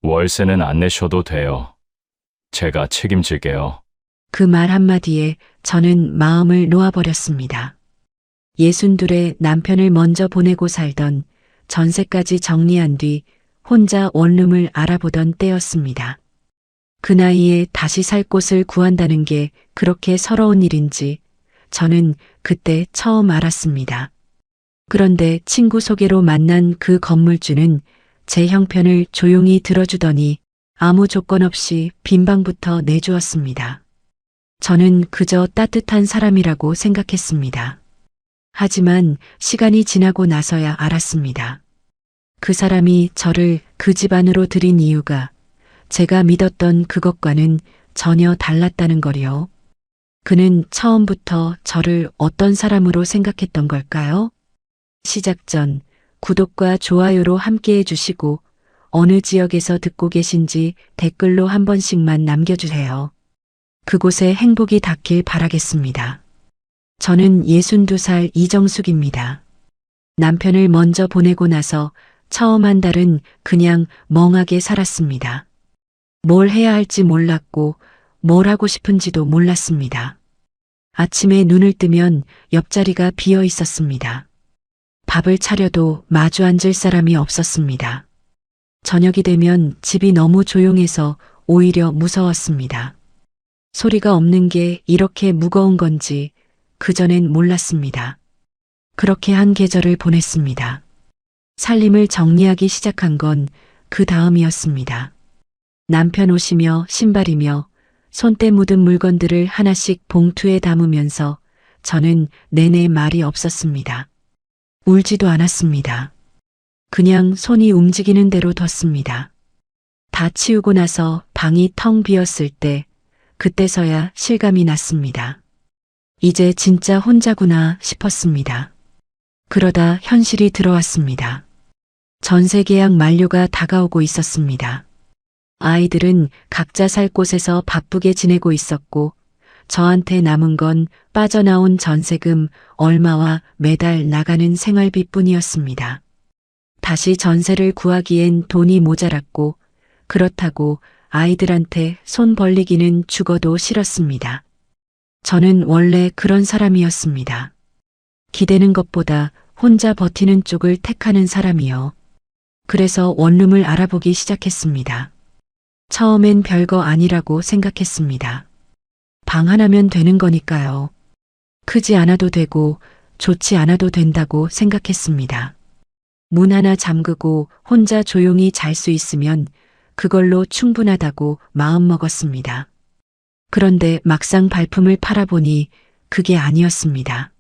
월세는 안 내셔도 돼요. 제가 책임질게요. 그 말 한마디에 저는 마음을 놓아버렸습니다. 62의 남편을 먼저 보내고 살던 전세까지 정리한 뒤 혼자 원룸을 알아보던 때였습니다. 그 나이에 다시 살 곳을 구한다는 게 그렇게 서러운 일인지 저는 그때 처음 알았습니다. 그런데 친구 소개로 만난 그 건물주는 제 형편을 조용히 들어주더니 아무 조건 없이 빈 방부터 내주었습니다. 저는 그저 따뜻한 사람이라고 생각했습니다. 하지만 시간이 지나고 나서야 알았습니다. 그 사람이 저를 그 집 안으로 들인 이유가 제가 믿었던 그것과는 전혀 달랐다는 거리요. 그는 처음부터 저를 어떤 사람으로 생각했던 걸까요? 시작 전 구독과 좋아요로 함께 해주시고 어느 지역에서 듣고 계신지 댓글로 한 번씩만 남겨주세요. 그곳에 행복이 닿길 바라겠습니다. 저는 62살 이정숙입니다. 남편을 먼저 보내고 나서 처음 한 달은 그냥 멍하게 살았습니다. 뭘 해야 할지 몰랐고 뭘 하고 싶은지도 몰랐습니다. 아침에 눈을 뜨면 옆자리가 비어 있었습니다. 밥을 차려도 마주 앉을 사람이 없었습니다. 저녁이 되면 집이 너무 조용해서 오히려 무서웠습니다. 소리가 없는 게 이렇게 무거운 건지 그전엔 몰랐습니다. 그렇게 한 계절을 보냈습니다. 살림을 정리하기 시작한 건 그 다음이었습니다. 남편 옷이며 신발이며 손때 묻은 물건들을 하나씩 봉투에 담으면서 저는 내내 말이 없었습니다. 울지도 않았습니다. 그냥 손이 움직이는 대로 뒀습니다. 다 치우고 나서 방이 텅 비었을 때 그때서야 실감이 났습니다. 이제 진짜 혼자구나 싶었습니다. 그러다 현실이 들어왔습니다. 전세 계약 만료가 다가오고 있었습니다. 아이들은 각자 살 곳에서 바쁘게 지내고 있었고 저한테 남은 건 빠져나온 전세금 얼마와 매달 나가는 생활비뿐이었습니다. 다시 전세를 구하기엔 돈이 모자랐고 그렇다고 아이들한테 손 벌리기는 죽어도 싫었습니다. 저는 원래 그런 사람이었습니다. 기대는 것보다 혼자 버티는 쪽을 택하는 사람이요. 그래서 원룸을 알아보기 시작했습니다. 처음엔 별거 아니라고 생각했습니다. 방 하나면 되는 거니까요. 크지 않아도 되고 좋지 않아도 된다고 생각했습니다. 문 하나 잠그고 혼자 조용히 잘 수 있으면 그걸로 충분하다고 마음먹었습니다. 그런데 막상 발품을 팔아보니 그게 아니었습니다.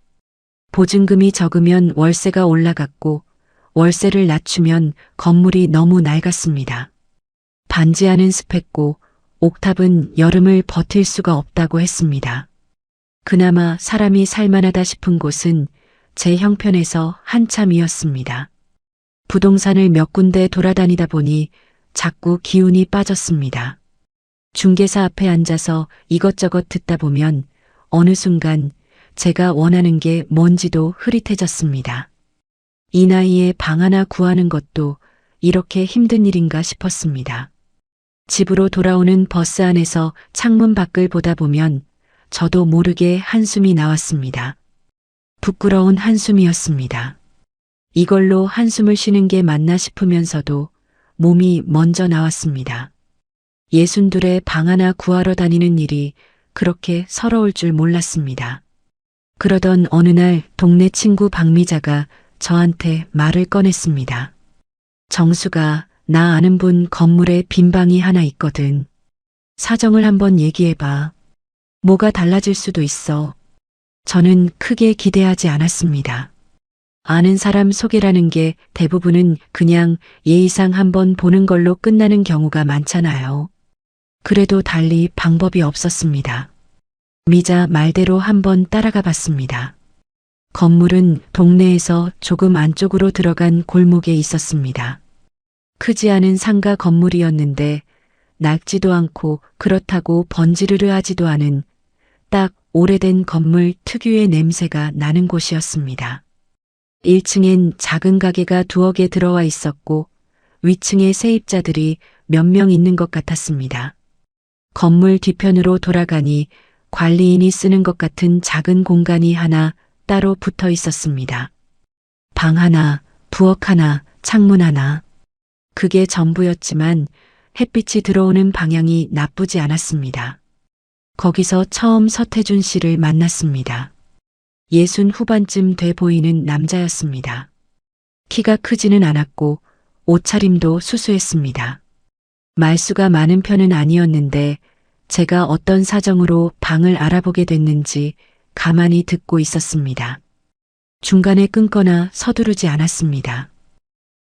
보증금이 적으면 월세가 올라갔고 월세를 낮추면 건물이 너무 낡았습니다. 반지하는 습했고 옥탑은 여름을 버틸 수가 없다고 했습니다. 그나마 사람이 살만하다 싶은 곳은 제 형편에서 한참이었습니다. 부동산을 몇 군데 돌아다니다 보니 자꾸 기운이 빠졌습니다. 중개사 앞에 앉아서 이것저것 듣다 보면 어느 순간 제가 원하는 게 뭔지도 흐릿해졌습니다. 이 나이에 방 하나 구하는 것도 이렇게 힘든 일인가 싶었습니다. 집으로 돌아오는 버스 안에서 창문 밖을 보다 보면 저도 모르게 한숨이 나왔습니다. 부끄러운 한숨이었습니다. 이걸로 한숨을 쉬는 게 맞나 싶으면서도 몸이 먼저 나왔습니다. 62에 방 하나 구하러 다니는 일이 그렇게 서러울 줄 몰랐습니다. 그러던 어느 날 동네 친구 박미자가 저한테 말을 꺼냈습니다. 정수가, 나 아는 분 건물에 빈 방이 하나 있거든. 사정을 한번 얘기해봐. 뭐가 달라질 수도 있어. 저는 크게 기대하지 않았습니다. 아는 사람 소개라는 게 대부분은 그냥 예의상 한번 보는 걸로 끝나는 경우가 많잖아요. 그래도 달리 방법이 없었습니다. 미자 말대로 한번 따라가 봤습니다. 건물은 동네에서 조금 안쪽으로 들어간 골목에 있었습니다. 크지 않은 상가 건물이었는데 낡지도 않고 그렇다고 번지르르 하지도 않은 딱 오래된 건물 특유의 냄새가 나는 곳이었습니다. 1층엔 작은 가게가 두어 개 들어와 있었고 위층의 세입자들이 몇 명 있는 것 같았습니다. 건물 뒤편으로 돌아가니 관리인이 쓰는 것 같은 작은 공간이 하나 따로 붙어 있었습니다. 방 하나, 부엌 하나, 창문 하나. 그게 전부였지만 햇빛이 들어오는 방향이 나쁘지 않았습니다. 거기서 처음 서태준 씨를 만났습니다. 60 후반쯤 돼 보이는 남자였습니다. 키가 크지는 않았고 옷차림도 수수했습니다. 말수가 많은 편은 아니었는데 제가 어떤 사정으로 방을 알아보게 됐는지 가만히 듣고 있었습니다. 중간에 끊거나 서두르지 않았습니다.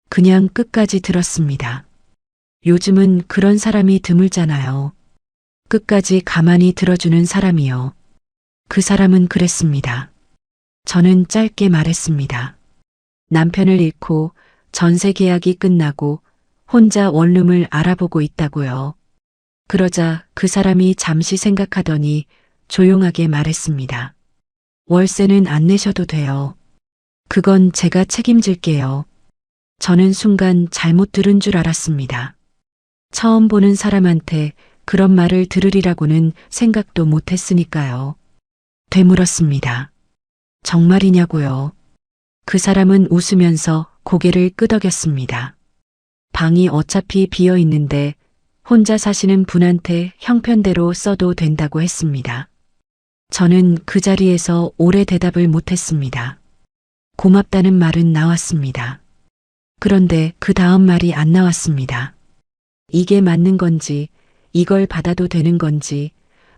그냥 끝까지 들었습니다. 요즘은 그런 사람이 드물잖아요. 끝까지 가만히 들어주는 사람이요. 그 사람은 그랬습니다. 저는 짧게 말했습니다. 남편을 잃고 전세 계약이 끝나고 혼자 원룸을 알아보고 있다고요. 그러자 그 사람이 잠시 생각하더니 조용하게 말했습니다. 월세는 안 내셔도 돼요. 그건 제가 책임질게요. 저는 순간 잘못 들은 줄 알았습니다. 처음 보는 사람한테 그런 말을 들으리라고는 생각도 못 했으니까요. 되물었습니다. 정말이냐고요. 그 사람은 웃으면서 고개를 끄덕였습니다. 방이 어차피 비어 있는데 혼자 사시는 분한테 형편대로 써도 된다고 했습니다. 저는 그 자리에서 오래 대답을 못했습니다. 고맙다는 말은 나왔습니다. 그런데 그 다음 말이 안 나왔습니다. 이게 맞는 건지, 이걸 받아도 되는 건지,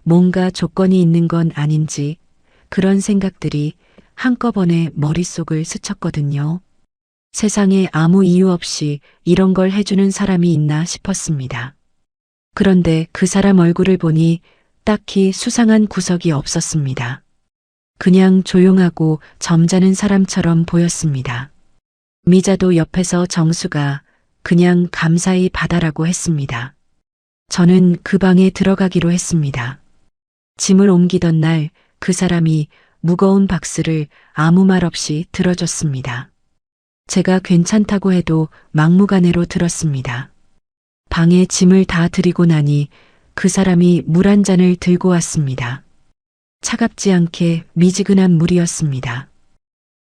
뭔가 조건이 있는 건 아닌지, 그런 생각들이 한꺼번에 머릿속을 스쳤거든요. 세상에 아무 이유 없이 이런 걸 해주는 사람이 있나 싶었습니다. 그런데 그 사람 얼굴을 보니 딱히 수상한 구석이 없었습니다. 그냥 조용하고 점잖은 사람처럼 보였습니다. 미자도 옆에서 정수가 그냥 감사히 받아라고 했습니다. 저는 그 방에 들어가기로 했습니다. 짐을 옮기던 날 그 사람이 무거운 박스를 아무 말 없이 들어줬습니다. 제가 괜찮다고 해도 막무가내로 들었습니다. 방에 짐을 다 들이고 나니 그 사람이 물 한 잔을 들고 왔습니다. 차갑지 않게 미지근한 물이었습니다.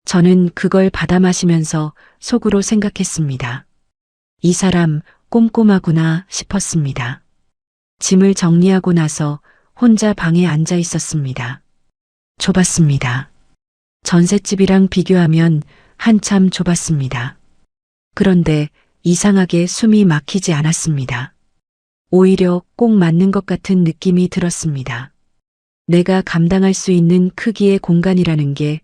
저는 그걸 받아 마시면서 속으로 생각했습니다. 이 사람 꼼꼼하구나 싶었습니다. 짐을 정리하고 나서 혼자 방에 앉아 있었습니다. 좁았습니다. 전셋집이랑 비교하면 한참 좁았습니다. 그런데 이상하게 숨이 막히지 않았습니다. 오히려 꼭 맞는 것 같은 느낌이 들었습니다. 내가 감당할 수 있는 크기의 공간이라는 게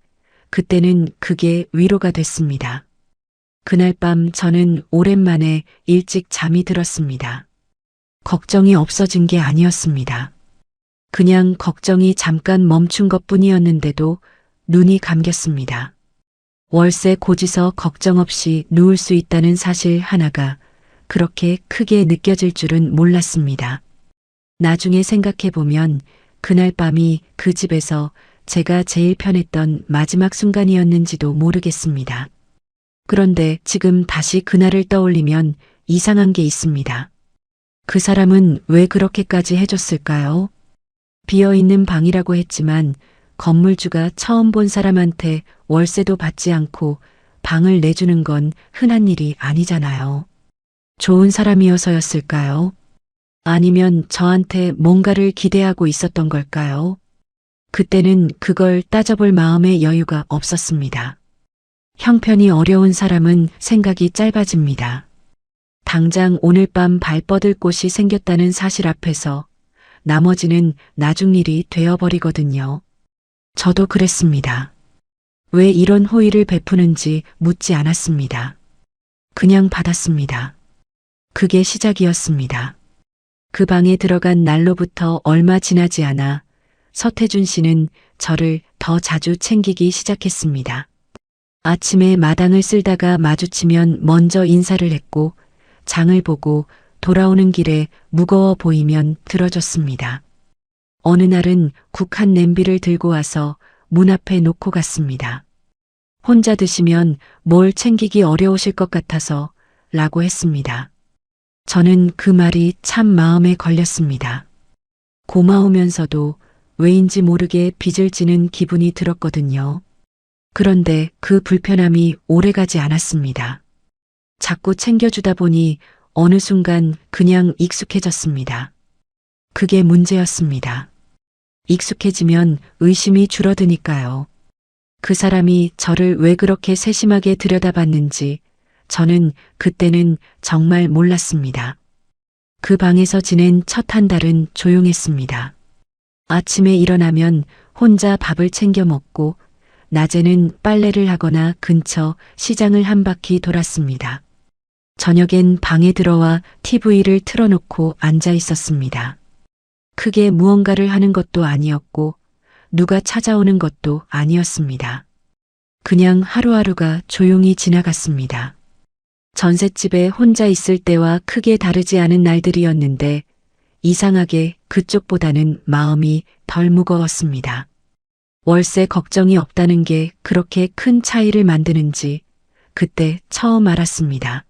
그때는 그게 위로가 됐습니다. 그날 밤 저는 오랜만에 일찍 잠이 들었습니다. 걱정이 없어진 게 아니었습니다. 그냥 걱정이 잠깐 멈춘 것뿐이었는데도 눈이 감겼습니다. 월세 고지서 걱정 없이 누울 수 있다는 사실 하나가 그렇게 크게 느껴질 줄은 몰랐습니다. 나중에 생각해보면 그날 밤이 그 집에서 제가 제일 편했던 마지막 순간이었는지도 모르겠습니다. 그런데 지금 다시 그날을 떠올리면 이상한 게 있습니다. 그 사람은 왜 그렇게까지 해줬을까요? 비어있는 방이라고 했지만 건물주가 처음 본 사람한테 월세도 받지 않고 방을 내주는 건 흔한 일이 아니잖아요. 좋은 사람이어서였을까요? 아니면 저한테 뭔가를 기대하고 있었던 걸까요? 그때는 그걸 따져볼 마음의 여유가 없었습니다. 형편이 어려운 사람은 생각이 짧아집니다. 당장 오늘 밤 발 뻗을 곳이 생겼다는 사실 앞에서 나머지는 나중 일이 되어버리거든요. 저도 그랬습니다. 왜 이런 호의를 베푸는지 묻지 않았습니다. 그냥 받았습니다. 그게 시작이었습니다. 그 방에 들어간 날로부터 얼마 지나지 않아 서태준 씨는 저를 더 자주 챙기기 시작했습니다. 아침에 마당을 쓸다가 마주치면 먼저 인사를 했고 장을 보고 돌아오는 길에 무거워 보이면 들어줬습니다. 어느 날은 국한 냄비를 들고 와서 문 앞에 놓고 갔습니다. 혼자 드시면 뭘 챙기기 어려우실 것 같아서 라고 했습니다. 저는 그 말이 참 마음에 걸렸습니다. 고마우면서도 왜인지 모르게 빚을 지는 기분이 들었거든요. 그런데 그 불편함이 오래가지 않았습니다. 자꾸 챙겨주다 보니 어느 순간 그냥 익숙해졌습니다. 그게 문제였습니다. 익숙해지면 의심이 줄어드니까요. 그 사람이 저를 왜 그렇게 세심하게 들여다봤는지 저는 그때는 정말 몰랐습니다. 그 방에서 지낸 첫 한 달은 조용했습니다. 아침에 일어나면 혼자 밥을 챙겨 먹고 낮에는 빨래를 하거나 근처 시장을 한 바퀴 돌았습니다. 저녁엔 방에 들어와 TV를 틀어놓고 앉아 있었습니다. 크게 무언가를 하는 것도 아니었고 누가 찾아오는 것도 아니었습니다. 그냥 하루하루가 조용히 지나갔습니다. 전셋집에 혼자 있을 때와 크게 다르지 않은 날들이었는데 이상하게 그쪽보다는 마음이 덜 무거웠습니다. 월세 걱정이 없다는 게 그렇게 큰 차이를 만드는지 그때 처음 알았습니다.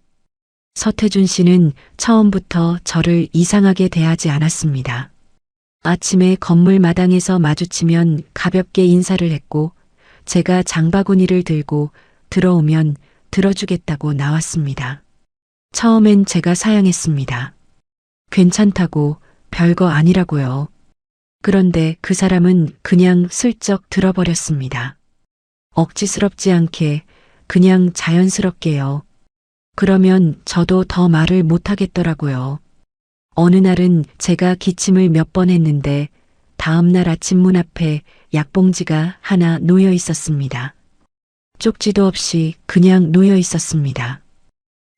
서태준 씨는 처음부터 저를 이상하게 대하지 않았습니다. 아침에 건물 마당에서 마주치면 가볍게 인사를 했고 제가 장바구니를 들고 들어오면 들어주겠다고 나왔습니다. 처음엔 제가 사양했습니다. 괜찮다고, 별거 아니라고요. 그런데 그 사람은 그냥 슬쩍 들어버렸습니다. 억지스럽지 않게 그냥 자연스럽게요. 그러면 저도 더 말을 못하겠더라고요. 어느 날은 제가 기침을 몇 번 했는데 다음 날 아침 문 앞에 약봉지가 하나 놓여 있었습니다. 쪽지도 없이 그냥 놓여 있었습니다.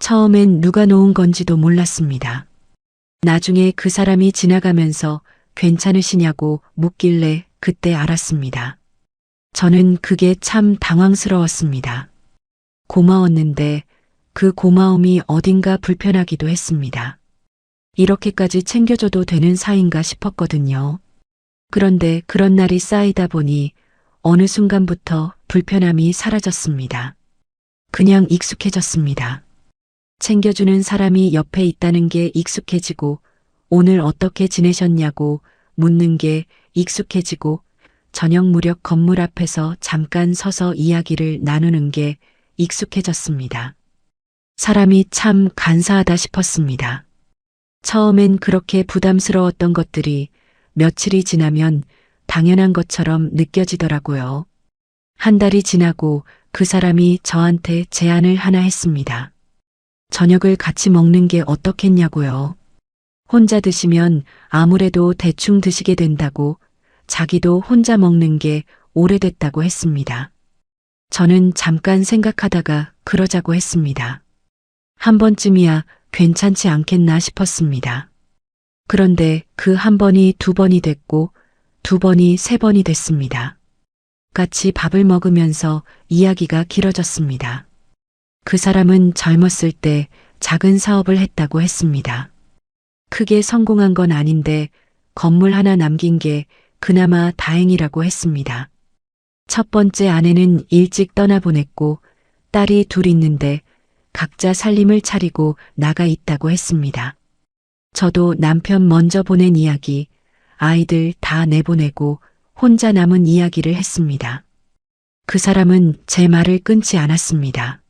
처음엔 누가 놓은 건지도 몰랐습니다. 나중에 그 사람이 지나가면서 괜찮으시냐고 묻길래 그때 알았습니다. 저는 그게 참 당황스러웠습니다. 고마웠는데 그 고마움이 어딘가 불편하기도 했습니다. 이렇게까지 챙겨줘도 되는 사이인가 싶었거든요. 그런데 그런 날이 쌓이다 보니 어느 순간부터 불편함이 사라졌습니다. 그냥 익숙해졌습니다. 챙겨주는 사람이 옆에 있다는 게 익숙해지고 오늘 어떻게 지내셨냐고 묻는 게 익숙해지고 저녁 무렵 건물 앞에서 잠깐 서서 이야기를 나누는 게 익숙해졌습니다. 사람이 참 간사하다 싶었습니다. 처음엔 그렇게 부담스러웠던 것들이 며칠이 지나면 당연한 것처럼 느껴지더라고요. 한 달이 지나고 그 사람이 저한테 제안을 하나 했습니다. 저녁을 같이 먹는 게 어떻겠냐고요. 혼자 드시면 아무래도 대충 드시게 된다고 자기도 혼자 먹는 게 오래됐다고 했습니다. 저는 잠깐 생각하다가 그러자고 했습니다. 한 번쯤이야 괜찮지 않겠나 싶었습니다. 그런데 그 한 번이 두 번이 됐고 두 번이 세 번이 됐습니다. 같이 밥을 먹으면서 이야기가 길어졌습니다. 그 사람은 젊었을 때 작은 사업을 했다고 했습니다. 크게 성공한 건 아닌데 건물 하나 남긴 게 그나마 다행이라고 했습니다. 첫 번째 아내는 일찍 떠나보냈고 딸이 둘 있는데 각자 살림을 차리고 나가 있다고 했습니다. 저도 남편 먼저 보낸 이야기, 아이들 다 내보내고 혼자 남은 이야기를 했습니다. 그 사람은 제 말을 끊지 않았습니다.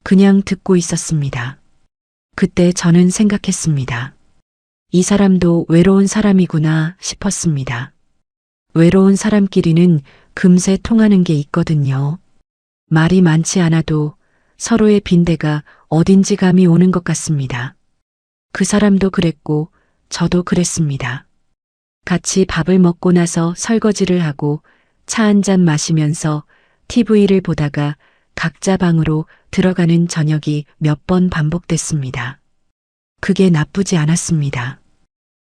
그냥 듣고 있었습니다. 그때 저는 생각했습니다. 이 사람도 외로운 사람이구나 싶었습니다. 외로운 사람끼리는 금세 통하는 게 있거든요. 말이 많지 않아도 서로의 빈대가 어딘지 감이 오는 것 같습니다. 그 사람도 그랬고 저도 그랬습니다. 같이 밥을 먹고 나서 설거지를 하고 차 한 잔 마시면서 TV를 보다가 각자 방으로 들어가는 저녁이 몇 번 반복됐습니다. 그게 나쁘지 않았습니다.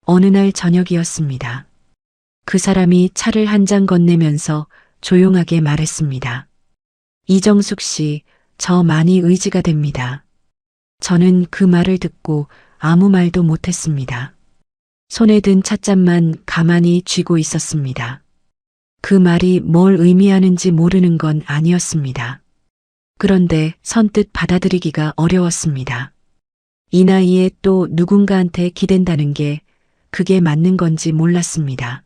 어느 날 저녁이었습니다. 그 사람이 차를 한 잔 건네면서 조용하게 말했습니다. 이정숙 씨, 저 많이 의지가 됩니다. 저는 그 말을 듣고 아무 말도 못했습니다. 손에 든 찻잔만 가만히 쥐고 있었습니다. 그 말이 뭘 의미하는지 모르는 건 아니었습니다. 그런데 선뜻 받아들이기가 어려웠습니다. 이 나이에 또 누군가한테 기댄다는 게 그게 맞는 건지 몰랐습니다.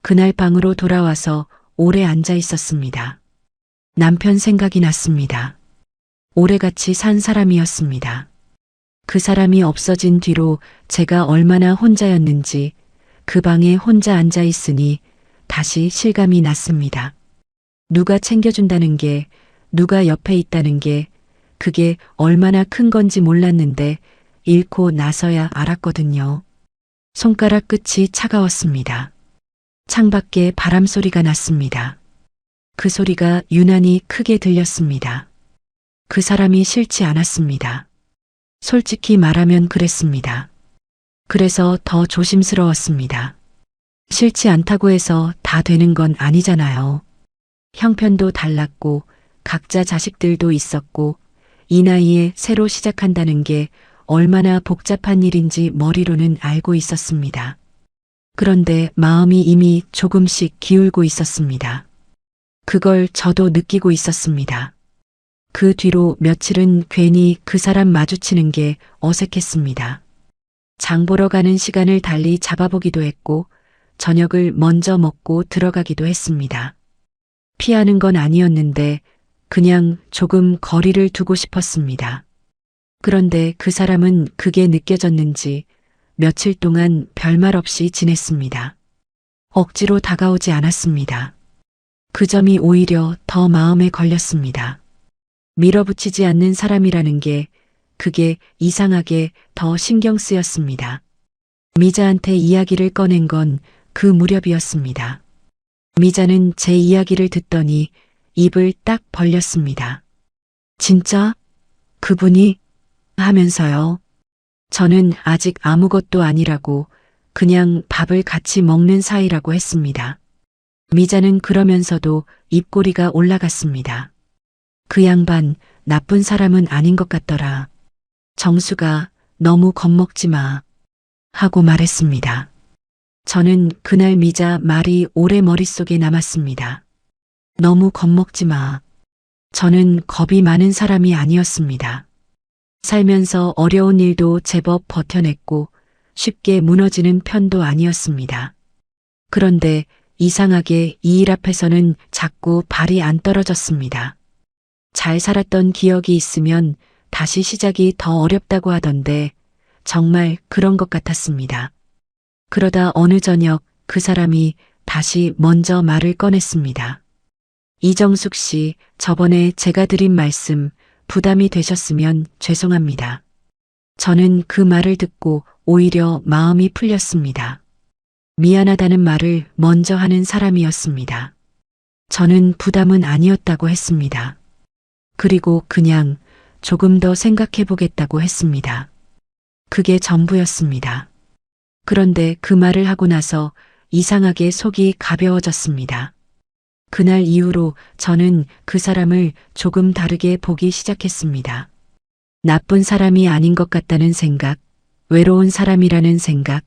그날 방으로 돌아와서 오래 앉아 있었습니다. 남편 생각이 났습니다. 오래 같이 산 사람이었습니다. 그 사람이 없어진 뒤로 제가 얼마나 혼자였는지 그 방에 혼자 앉아 있으니 다시 실감이 났습니다. 누가 챙겨준다는 게, 누가 옆에 있다는 게, 그게 얼마나 큰 건지 몰랐는데 잃고 나서야 알았거든요. 손가락 끝이 차가웠습니다. 창밖에 바람 소리가 났습니다. 그 소리가 유난히 크게 들렸습니다. 그 사람이 싫지 않았습니다. 솔직히 말하면 그랬습니다. 그래서 더 조심스러웠습니다. 싫지 않다고 해서 다 되는 건 아니잖아요. 형편도 달랐고 각자 자식들도 있었고 이 나이에 새로 시작한다는 게 얼마나 복잡한 일인지 머리로는 알고 있었습니다. 그런데 마음이 이미 조금씩 기울고 있었습니다. 그걸 저도 느끼고 있었습니다. 그 뒤로 며칠은 괜히 그 사람 마주치는 게 어색했습니다. 장 보러 가는 시간을 달리 잡아보기도 했고 저녁을 먼저 먹고 들어가기도 했습니다. 피하는 건 아니었는데 그냥 조금 거리를 두고 싶었습니다. 그런데 그 사람은 그게 느껴졌는지 며칠 동안 별말 없이 지냈습니다. 억지로 다가오지 않았습니다. 그 점이 오히려 더 마음에 걸렸습니다. 밀어붙이지 않는 사람이라는 게 그게 이상하게 더 신경 쓰였습니다. 미자한테 이야기를 꺼낸 건 그 무렵이었습니다. 미자는 제 이야기를 듣더니 입을 딱 벌렸습니다. 진짜? 그분이? 하면서요. 저는 아직 아무것도 아니라고 그냥 밥을 같이 먹는 사이라고 했습니다. 미자는 그러면서도 입꼬리가 올라갔습니다. 그 양반 나쁜 사람은 아닌 것 같더라. 정수가 너무 겁먹지 마. 하고 말했습니다. 저는 그날 미자 말이 오래 머릿속에 남았습니다. 너무 겁먹지 마. 저는 겁이 많은 사람이 아니었습니다. 살면서 어려운 일도 제법 버텨냈고 쉽게 무너지는 편도 아니었습니다. 그런데 이상하게 이 일 앞에서는 자꾸 발이 안 떨어졌습니다. 잘 살았던 기억이 있으면 다시 시작이 더 어렵다고 하던데 정말 그런 것 같았습니다. 그러다 어느 저녁 그 사람이 다시 먼저 말을 꺼냈습니다. 이정숙 씨, 저번에 제가 드린 말씀 부담이 되셨으면 죄송합니다. 저는 그 말을 듣고 오히려 마음이 풀렸습니다. 미안하다는 말을 먼저 하는 사람이었습니다. 저는 부담은 아니었다고 했습니다. 그리고 그냥 조금 더 생각해 보겠다고 했습니다. 그게 전부였습니다. 그런데 그 말을 하고 나서 이상하게 속이 가벼워졌습니다. 그날 이후로 저는 그 사람을 조금 다르게 보기 시작했습니다. 나쁜 사람이 아닌 것 같다는 생각, 외로운 사람이라는 생각,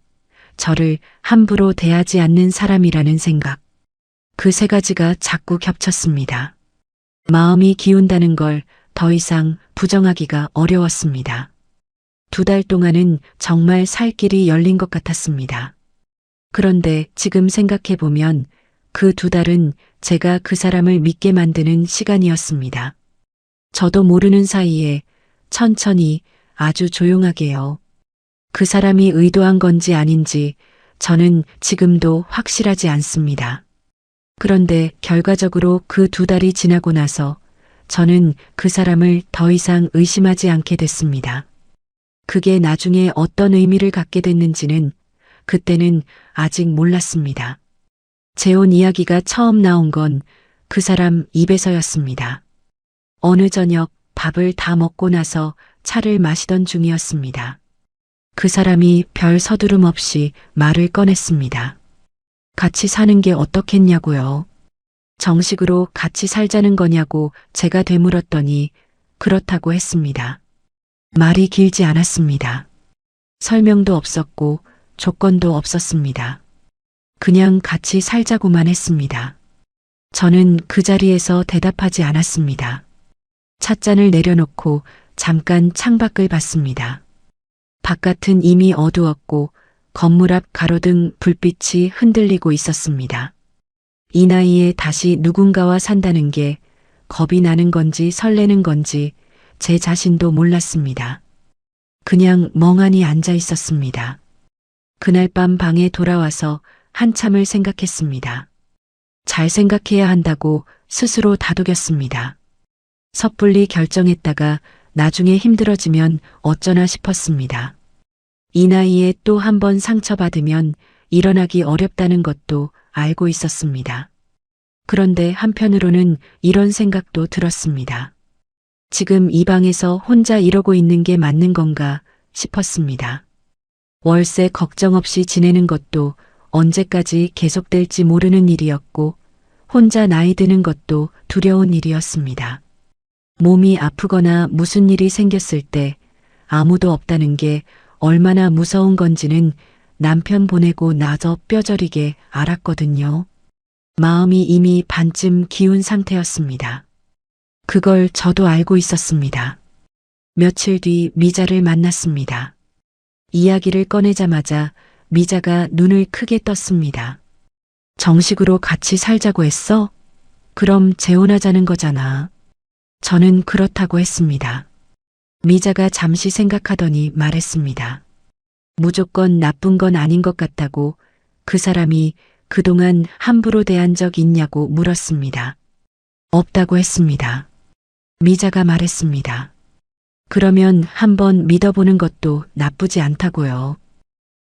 저를 함부로 대하지 않는 사람이라는 생각. 그 세 가지가 자꾸 겹쳤습니다. 마음이 기운다는 걸 더 이상 부정하기가 어려웠습니다. 2달 동안은 정말 살 길이 열린 것 같았습니다. 그런데 지금 생각해보면 그 2달은 제가 그 사람을 믿게 만드는 시간이었습니다. 저도 모르는 사이에 천천히 아주 조용하게요. 그 사람이 의도한 건지 아닌지 저는 지금도 확실하지 않습니다. 그런데 결과적으로 그 2달이 지나고 나서 저는 그 사람을 더 이상 의심하지 않게 됐습니다. 그게 나중에 어떤 의미를 갖게 됐는지는 그때는 아직 몰랐습니다. 재혼 이야기가 처음 나온 건 그 사람 입에서였습니다. 어느 저녁 밥을 다 먹고 나서 차를 마시던 중이었습니다. 그 사람이 별 서두름 없이 말을 꺼냈습니다. 같이 사는 게 어떻겠냐고요. 정식으로 같이 살자는 거냐고 제가 되물었더니 그렇다고 했습니다. 말이 길지 않았습니다. 설명도 없었고 조건도 없었습니다. 그냥 같이 살자고만 했습니다. 저는 그 자리에서 대답하지 않았습니다. 찻잔을 내려놓고 잠깐 창밖을 봤습니다. 바깥은 이미 어두웠고 건물 앞 가로등 불빛이 흔들리고 있었습니다. 이 나이에 다시 누군가와 산다는 게 겁이 나는 건지 설레는 건지 제 자신도 몰랐습니다. 그냥 멍하니 앉아 있었습니다. 그날 밤 방에 돌아와서 한참을 생각했습니다. 잘 생각해야 한다고 스스로 다독였습니다. 섣불리 결정했다가 나중에 힘들어지면 어쩌나 싶었습니다. 이 나이에 또 한 번 상처받으면 일어나기 어렵다는 것도 알고 있었습니다. 그런데 한편으로는 이런 생각도 들었습니다. 지금 이 방에서 혼자 이러고 있는 게 맞는 건가 싶었습니다. 월세 걱정 없이 지내는 것도 언제까지 계속될지 모르는 일이었고 혼자 나이 드는 것도 두려운 일이었습니다. 몸이 아프거나 무슨 일이 생겼을 때 아무도 없다는 게 얼마나 무서운 건지는 남편 보내고 나서 뼈저리게 알았거든요. 마음이 이미 반쯤 기운 상태였습니다. 그걸 저도 알고 있었습니다. 며칠 뒤 미자를 만났습니다. 이야기를 꺼내자마자 미자가 눈을 크게 떴습니다. 정식으로 같이 살자고 했어? 그럼 재혼하자는 거잖아. 저는 그렇다고 했습니다. 미자가 잠시 생각하더니 말했습니다. 무조건 나쁜 건 아닌 것 같다고 그 사람이 그동안 함부로 대한 적 있냐고 물었습니다. 없다고 했습니다. 미자가 말했습니다. 그러면 한번 믿어보는 것도 나쁘지 않다고요.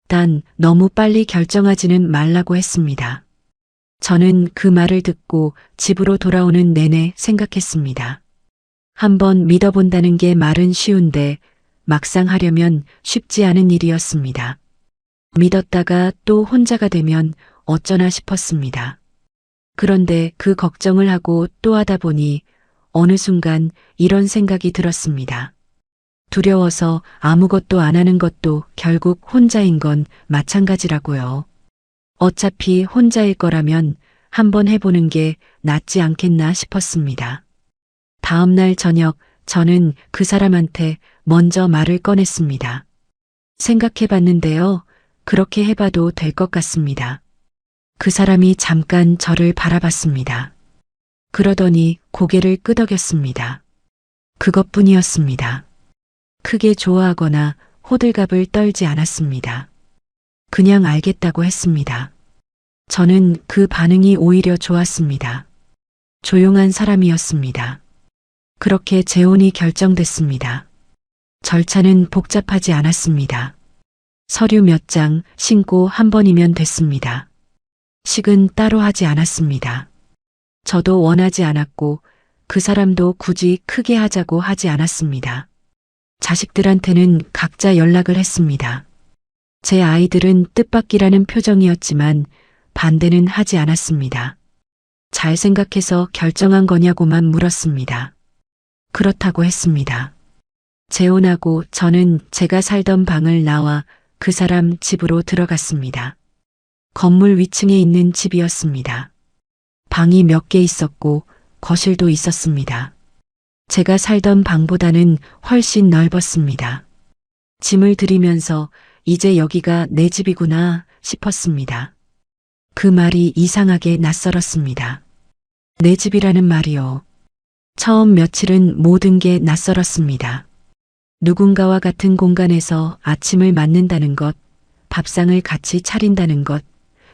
단 너무 빨리 결정하지는 말라고 했습니다. 저는 그 말을 듣고 집으로 돌아오는 내내 생각했습니다. 한번 믿어본다는 게 말은 쉬운데 막상 하려면 쉽지 않은 일이었습니다. 믿었다가 또 혼자가 되면 어쩌나 싶었습니다. 그런데 그 걱정을 하고 또 하다 보니 어느 순간 이런 생각이 들었습니다. 두려워서 아무것도 안 하는 것도 결국 혼자인 건 마찬가지라고요. 어차피 혼자일 거라면 한번 해보는 게 낫지 않겠나 싶었습니다. 다음 날 저녁 저는 그 사람한테 먼저 말을 꺼냈습니다. 생각해봤는데요. 그렇게 해봐도 될 것 같습니다. 그 사람이 잠깐 저를 바라봤습니다. 그러더니 고개를 끄덕였습니다. 그것뿐이었습니다. 크게 좋아하거나 호들갑을 떨지 않았습니다. 그냥 알겠다고 했습니다. 저는 그 반응이 오히려 좋았습니다. 조용한 사람이었습니다. 그렇게 재혼이 결정됐습니다. 절차는 복잡하지 않았습니다. 서류 몇 장 신고 한 번이면 됐습니다. 식은 따로 하지 않았습니다. 저도 원하지 않았고 그 사람도 굳이 크게 하자고 하지 않았습니다. 자식들한테는 각자 연락을 했습니다. 제 아이들은 뜻밖이라는 표정이었지만 반대는 하지 않았습니다. 잘 생각해서 결정한 거냐고만 물었습니다. 그렇다고 했습니다. 재혼하고 저는 제가 살던 방을 나와 그 사람 집으로 들어갔습니다. 건물 위층에 있는 집이었습니다. 방이 몇 개 있었고 거실도 있었습니다. 제가 살던 방보다는 훨씬 넓었습니다. 짐을 들이면서 이제 여기가 내 집이구나 싶었습니다. 그 말이 이상하게 낯설었습니다. 내 집이라는 말이요. 처음 며칠은 모든 게 낯설었습니다. 누군가와 같은 공간에서 아침을 맞는다는 것, 밥상을 같이 차린다는 것,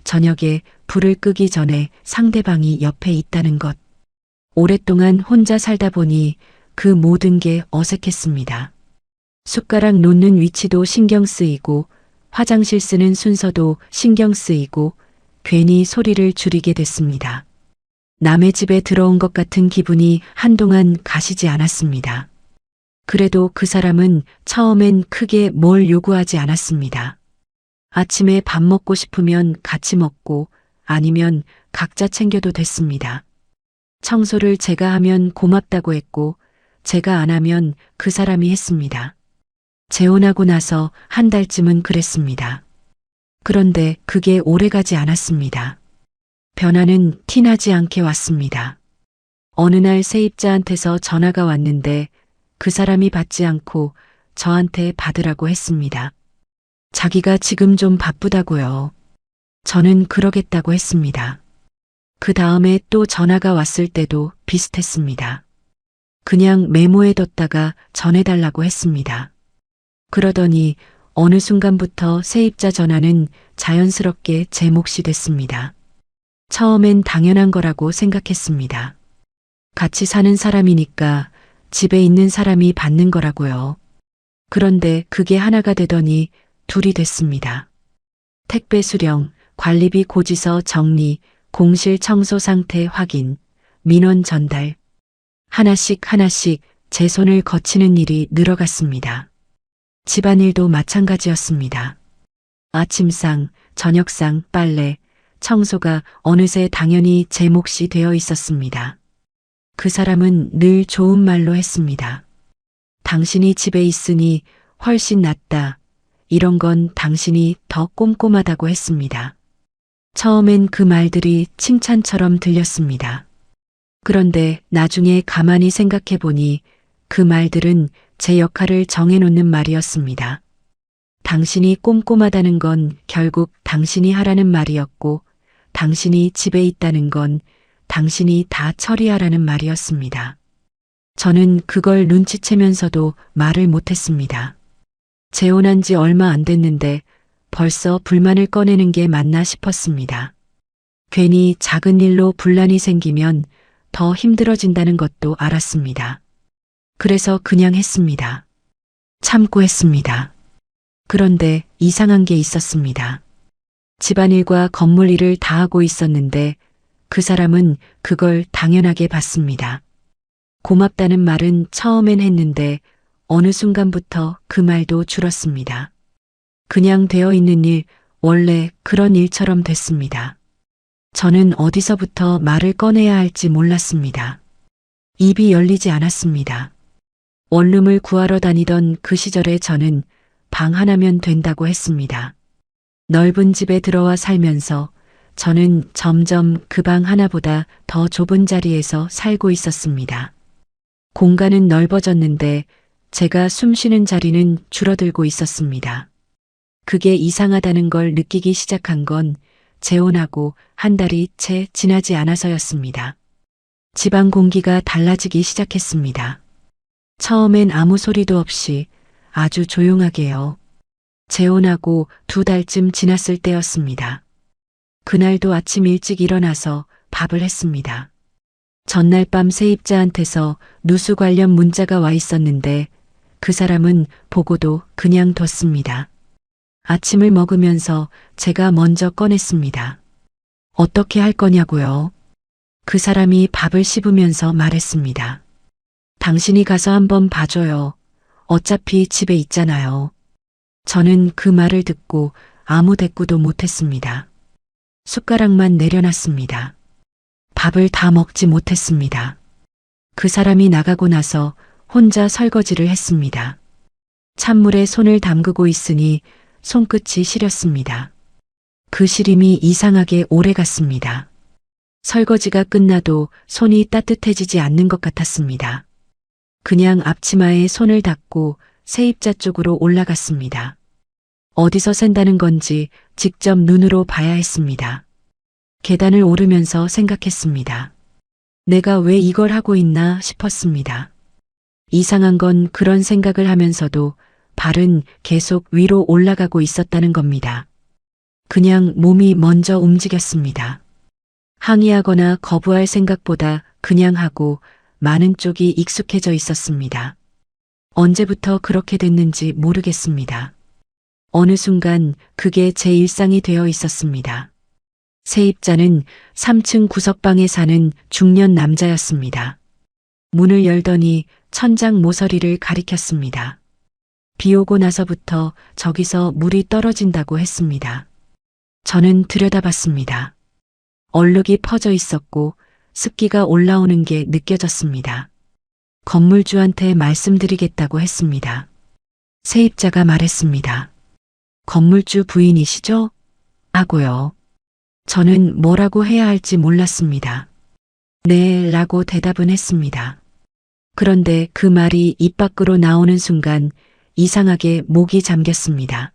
저녁에 불을 끄기 전에 상대방이 옆에 있다는 것. 오랫동안 혼자 살다 보니 그 모든 게 어색했습니다. 숟가락 놓는 위치도 신경 쓰이고 화장실 쓰는 순서도 신경 쓰이고 괜히 소리를 줄이게 됐습니다. 남의 집에 들어온 것 같은 기분이 한동안 가시지 않았습니다. 그래도 그 사람은 처음엔 크게 뭘 요구하지 않았습니다. 아침에 밥 먹고 싶으면 같이 먹고 아니면 각자 챙겨도 됐습니다. 청소를 제가 하면 고맙다고 했고 제가 안 하면 그 사람이 했습니다. 재혼하고 나서 한 달쯤은 그랬습니다. 그런데 그게 오래가지 않았습니다. 변화는 티나지 않게 왔습니다. 어느 날 세입자한테서 전화가 왔는데 그 사람이 받지 않고 저한테 받으라고 했습니다. 자기가 지금 좀 바쁘다고요. 저는 그러겠다고 했습니다. 그 다음에 또 전화가 왔을 때도 비슷했습니다. 그냥 메모해뒀다가 전해달라고 했습니다. 그러더니 어느 순간부터 세입자 전화는 자연스럽게 제 몫이 됐습니다. 처음엔 당연한 거라고 생각했습니다. 같이 사는 사람이니까 집에 있는 사람이 받는 거라고요. 그런데 그게 하나가 되더니 둘이 됐습니다. 택배 수령, 관리비 고지서 정리, 공실 청소 상태 확인, 민원 전달. 하나씩 제 손을 거치는 일이 늘어갔습니다. 집안일도 마찬가지였습니다. 아침상, 저녁상, 빨래, 청소가 어느새 당연히 제 몫이 되어 있었습니다. 그 사람은 늘 좋은 말로 했습니다. 당신이 집에 있으니 훨씬 낫다. 이런 건 당신이 더 꼼꼼하다고 했습니다. 처음엔 그 말들이 칭찬처럼 들렸습니다. 그런데 나중에 가만히 생각해 보니 그 말들은 제 역할을 정해놓는 말이었습니다. 당신이 꼼꼼하다는 건 결국 당신이 하라는 말이었고, 당신이 집에 있다는 건 당신이 다 처리하라는 말이었습니다. 저는 그걸 눈치채면서도 말을 못했습니다. 재혼한 지 얼마 안 됐는데 벌써 불만을 꺼내는 게 맞나 싶었습니다. 괜히 작은 일로 분란이 생기면 더 힘들어진다는 것도 알았습니다. 그래서 그냥 했습니다. 참고 했습니다. 그런데 이상한 게 있었습니다. 집안일과 건물 일을 다 하고 있었는데 그 사람은 그걸 당연하게 봤습니다. 고맙다는 말은 처음엔 했는데 어느 순간부터 그 말도 줄었습니다. 그냥 되어 있는 일, 원래 그런 일처럼 됐습니다. 저는 어디서부터 말을 꺼내야 할지 몰랐습니다. 입이 열리지 않았습니다. 원룸을 구하러 다니던 그 시절에 저는 방 하나면 된다고 했습니다. 넓은 집에 들어와 살면서 저는 점점 그 방 하나보다 더 좁은 자리에서 살고 있었습니다. 공간은 넓어졌는데 제가 숨 쉬는 자리는 줄어들고 있었습니다. 그게 이상하다는 걸 느끼기 시작한 건 재혼하고 한 달이 채 지나지 않아서였습니다. 집안 공기가 달라지기 시작했습니다. 처음엔 아무 소리도 없이 아주 조용하게요. 재혼하고 2달쯤 지났을 때였습니다. 그날도 아침 일찍 일어나서 밥을 했습니다. 전날 밤 세입자한테서 누수 관련 문자가 와 있었는데 그 사람은 보고도 그냥 뒀습니다. 아침을 먹으면서 제가 먼저 꺼냈습니다. 어떻게 할 거냐고요? 그 사람이 밥을 씹으면서 말했습니다. 당신이 가서 한번 봐줘요. 어차피 집에 있잖아요. 저는 그 말을 듣고 아무 대꾸도 못했습니다. 숟가락만 내려놨습니다. 밥을 다 먹지 못했습니다. 그 사람이 나가고 나서 혼자 설거지를 했습니다. 찬물에 손을 담그고 있으니 손끝이 시렸습니다. 그 시림이 이상하게 오래 갔습니다. 설거지가 끝나도 손이 따뜻해지지 않는 것 같았습니다. 그냥 앞치마에 손을 닦고 세입자 쪽으로 올라갔습니다. 어디서 샌다는 건지 직접 눈으로 봐야 했습니다. 계단을 오르면서 생각했습니다. 내가 왜 이걸 하고 있나 싶었습니다. 이상한 건 그런 생각을 하면서도 발은 계속 위로 올라가고 있었다는 겁니다. 그냥 몸이 먼저 움직였습니다. 항의하거나 거부할 생각보다 그냥 하고 많은 쪽이 익숙해져 있었습니다. 언제부터 그렇게 됐는지 모르겠습니다. 어느 순간 그게 제 일상이 되어 있었습니다. 세입자는 3층 구석방에 사는 중년 남자였습니다. 문을 열더니 천장 모서리를 가리켰습니다. 비 오고 나서부터 저기서 물이 떨어진다고 했습니다. 저는 들여다봤습니다. 얼룩이 퍼져 있었고 습기가 올라오는 게 느껴졌습니다. 건물주한테 말씀드리겠다고 했습니다. 세입자가 말했습니다. 건물주 부인이시죠? 하고요. 저는 뭐라고 해야 할지 몰랐습니다. 네, 라고 대답은 했습니다. 그런데 그 말이 입 밖으로 나오는 순간 이상하게 목이 잠겼습니다.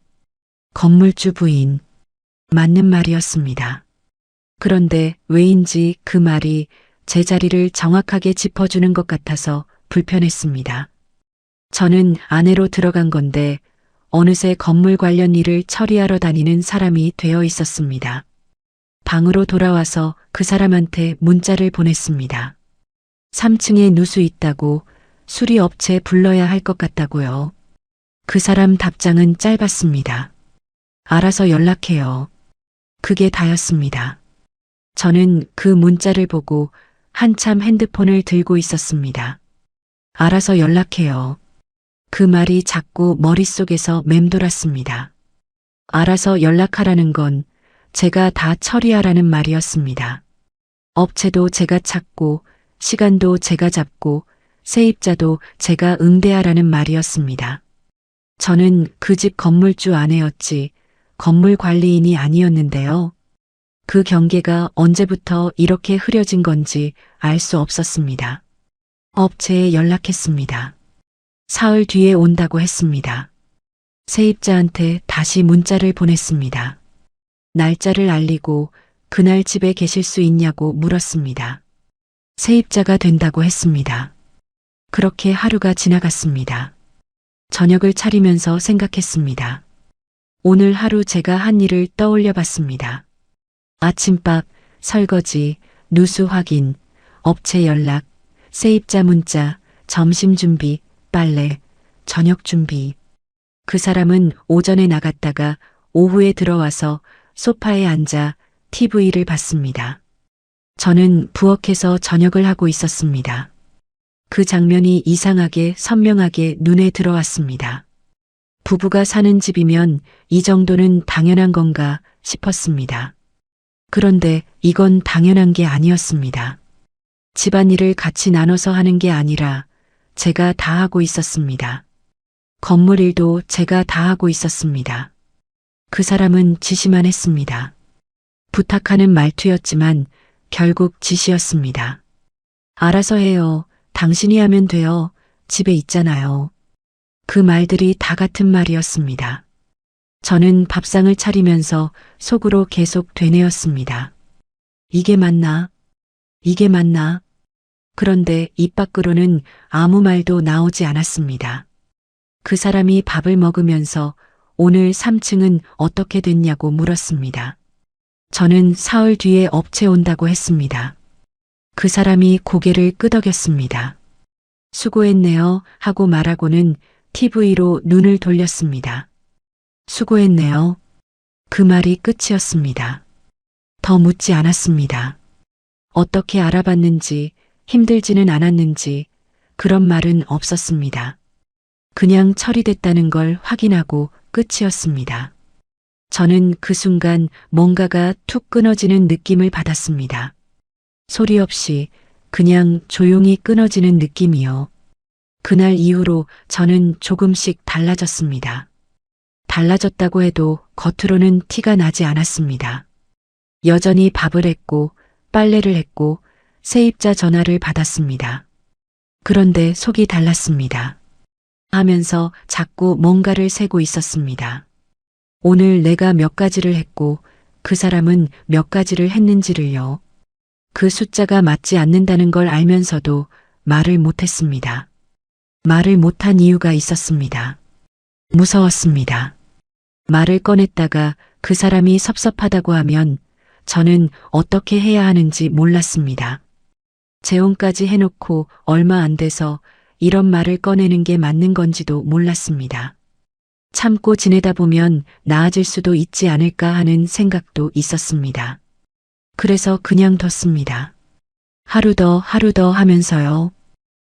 건물주 부인. 맞는 말이었습니다. 그런데 왜인지 그 말이 제 자리를 정확하게 짚어주는 것 같아서 불편했습니다. 저는 아내로 들어간 건데 어느새 건물 관련 일을 처리하러 다니는 사람이 되어 있었습니다. 방으로 돌아와서 그 사람한테 문자를 보냈습니다. 3층에 누수 있다고 수리업체 불러야 할 것 같다고요. 그 사람 답장은 짧았습니다. 알아서 연락해요. 그게 다였습니다. 저는 그 문자를 보고 한참 핸드폰을 들고 있었습니다. 알아서 연락해요. 그 말이 자꾸 머릿속에서 맴돌았습니다. 알아서 연락하라는 건 제가 다 처리하라는 말이었습니다. 업체도 제가 찾고 시간도 제가 잡고 세입자도 제가 응대하라는 말이었습니다. 저는 그 집 건물주 아내였지 건물 관리인이 아니었는데요. 그 경계가 언제부터 이렇게 흐려진 건지 알 수 없었습니다. 업체에 연락했습니다. 사흘 뒤에 온다고 했습니다. 세입자한테 다시 문자를 보냈습니다. 날짜를 알리고 그날 집에 계실 수 있냐고 물었습니다. 세입자가 된다고 했습니다. 그렇게 하루가 지나갔습니다. 저녁을 차리면서 생각했습니다. 오늘 하루 제가 한 일을 떠올려 봤습니다. 아침밥, 설거지, 누수 확인, 업체 연락, 세입자 문자, 점심 준비, 빨래, 저녁 준비. 그 사람은 오전에 나갔다가 오후에 들어와서 소파에 앉아 TV를 봤습니다. 저는 부엌에서 저녁을 하고 있었습니다. 그 장면이 이상하게 선명하게 눈에 들어왔습니다. 부부가 사는 집이면 이 정도는 당연한 건가 싶었습니다. 그런데 이건 당연한 게 아니었습니다. 집안일을 같이 나눠서 하는 게 아니라 제가 다 하고 있었습니다. 건물 일도 제가 다 하고 있었습니다. 그 사람은 지시만 했습니다. 부탁하는 말투였지만 결국 지시였습니다. 알아서 해요. 당신이 하면 돼요. 집에 있잖아요. 그 말들이 다 같은 말이었습니다. 저는 밥상을 차리면서 속으로 계속 되뇌었습니다. 이게 맞나? 이게 맞나? 그런데 입 밖으로는 아무 말도 나오지 않았습니다. 그 사람이 밥을 먹으면서 오늘 3층은 어떻게 됐냐고 물었습니다. 저는 사흘 뒤에 업체 온다고 했습니다. 그 사람이 고개를 끄덕였습니다. 수고했네요 하고 말하고는 TV로 눈을 돌렸습니다. 수고했네요. 그 말이 끝이었습니다. 더 묻지 않았습니다. 어떻게 알아봤는지 힘들지는 않았는지 그런 말은 없었습니다. 그냥 처리됐다는 걸 확인하고 끝이었습니다. 저는 그 순간 뭔가가 툭 끊어지는 느낌을 받았습니다. 소리 없이 그냥 조용히 끊어지는 느낌이요. 그날 이후로 저는 조금씩 달라졌습니다. 달라졌다고 해도 겉으로는 티가 나지 않았습니다. 여전히 밥을 했고 빨래를 했고 세입자 전화를 받았습니다. 그런데 속이 달랐습니다. 하면서 자꾸 뭔가를 세고 있었습니다. 오늘 내가 몇 가지를 했고 그 사람은 몇 가지를 했는지를요. 그 숫자가 맞지 않는다는 걸 알면서도 말을 못했습니다. 말을 못한 이유가 있었습니다. 무서웠습니다. 말을 꺼냈다가 그 사람이 섭섭하다고 하면 저는 어떻게 해야 하는지 몰랐습니다. 재혼까지 해놓고 얼마 안 돼서 이런 말을 꺼내는 게 맞는 건지도 몰랐습니다. 참고 지내다 보면 나아질 수도 있지 않을까 하는 생각도 있었습니다. 그래서 그냥 뒀습니다. 하루 더 하면서요.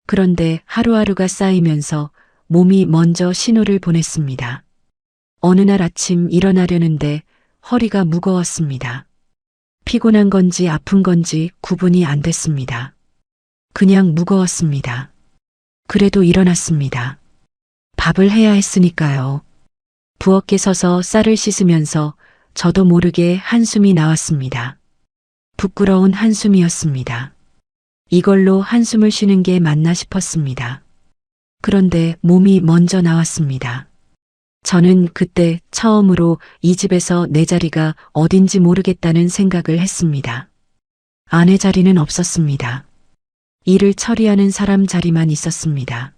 그런데 하루하루가 쌓이면서 몸이 먼저 신호를 보냈습니다. 어느 날 아침 일어나려는데 허리가 무거웠습니다. 피곤한 건지 아픈 건지 구분이 안 됐습니다. 그냥 무거웠습니다. 그래도 일어났습니다. 밥을 해야 했으니까요. 부엌에 서서 쌀을 씻으면서 저도 모르게 한숨이 나왔습니다. 부끄러운 한숨이었습니다. 이걸로 한숨을 쉬는 게 맞나 싶었습니다. 그런데 몸이 먼저 나왔습니다. 저는 그때 처음으로 이 집에서 내 자리가 어딘지 모르겠다는 생각을 했습니다. 아내 자리는 없었습니다. 일을 처리하는 사람 자리만 있었습니다.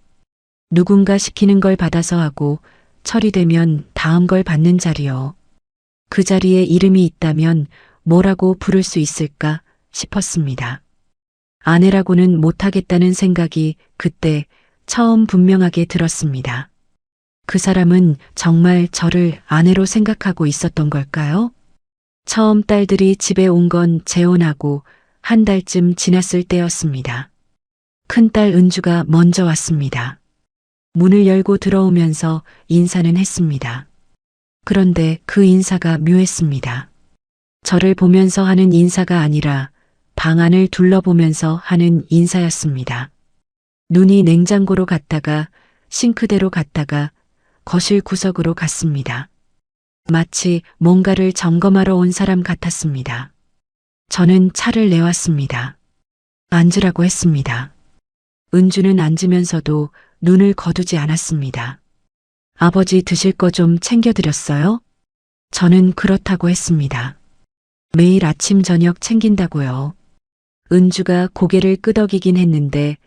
누군가 시키는 걸 받아서 하고 처리되면 다음 걸 받는 자리요. 그 자리에 이름이 있다면 뭐라고 부를 수 있을까 싶었습니다. 아내라고는 못하겠다는 생각이 그때 처음 분명하게 들었습니다. 그 사람은 정말 저를 아내로 생각하고 있었던 걸까요? 처음 딸들이 집에 온 건 재혼하고 한 달쯤 지났을 때였습니다. 큰딸 은주가 먼저 왔습니다. 문을 열고 들어오면서 인사는 했습니다. 그런데 그 인사가 묘했습니다. 저를 보면서 하는 인사가 아니라 방 안을 둘러보면서 하는 인사였습니다. 눈이 냉장고로 갔다가 싱크대로 갔다가 거실 구석으로 갔습니다. 마치 뭔가를 점검하러 온 사람 같았습니다. 저는 차를 내왔습니다. 앉으라고 했습니다. 은주는 앉으면서도 눈을 거두지 않았습니다. 아버지 드실 거 좀 챙겨드렸어요? 저는 그렇다고 했습니다. 매일 아침 저녁 챙긴다고요. 은주가 고개를 끄덕이긴 했는데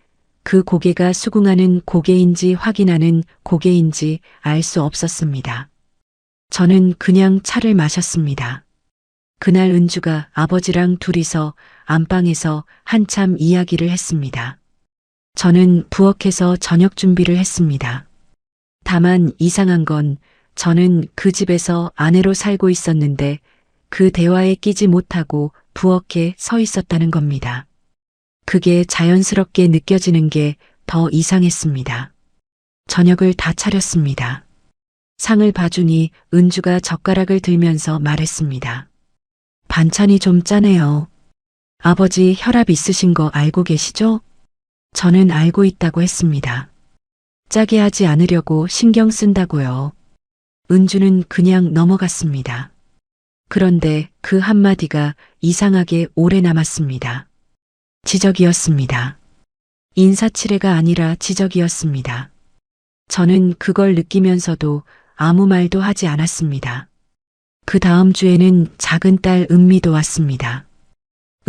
그 고개가 수긍하는 고개인지 확인하는 고개인지 알 수 없었습니다. 저는 그냥 차를 마셨습니다. 그날 은주가 아버지랑 둘이서 안방에서 한참 이야기를 했습니다. 저는 부엌에서 저녁 준비를 했습니다. 다만 이상한 건 저는 그 집에서 아내로 살고 있었는데 그 대화에 끼지 못하고 부엌에 서 있었다는 겁니다. 그게 자연스럽게 느껴지는 게 더 이상했습니다. 저녁을 다 차렸습니다. 상을 봐주니 은주가 젓가락을 들면서 말했습니다. 반찬이 좀 짜네요. 아버지 혈압 있으신 거 알고 계시죠? 저는 알고 있다고 했습니다. 짜게 하지 않으려고 신경 쓴다고요. 은주는 그냥 넘어갔습니다. 그런데 그 한마디가 이상하게 오래 남았습니다. 지적이었습니다. 인사치레가 아니라 지적이었습니다. 저는 그걸 느끼면서도 아무 말도 하지 않았습니다. 그 다음 주에는 작은 딸 은미도 왔습니다.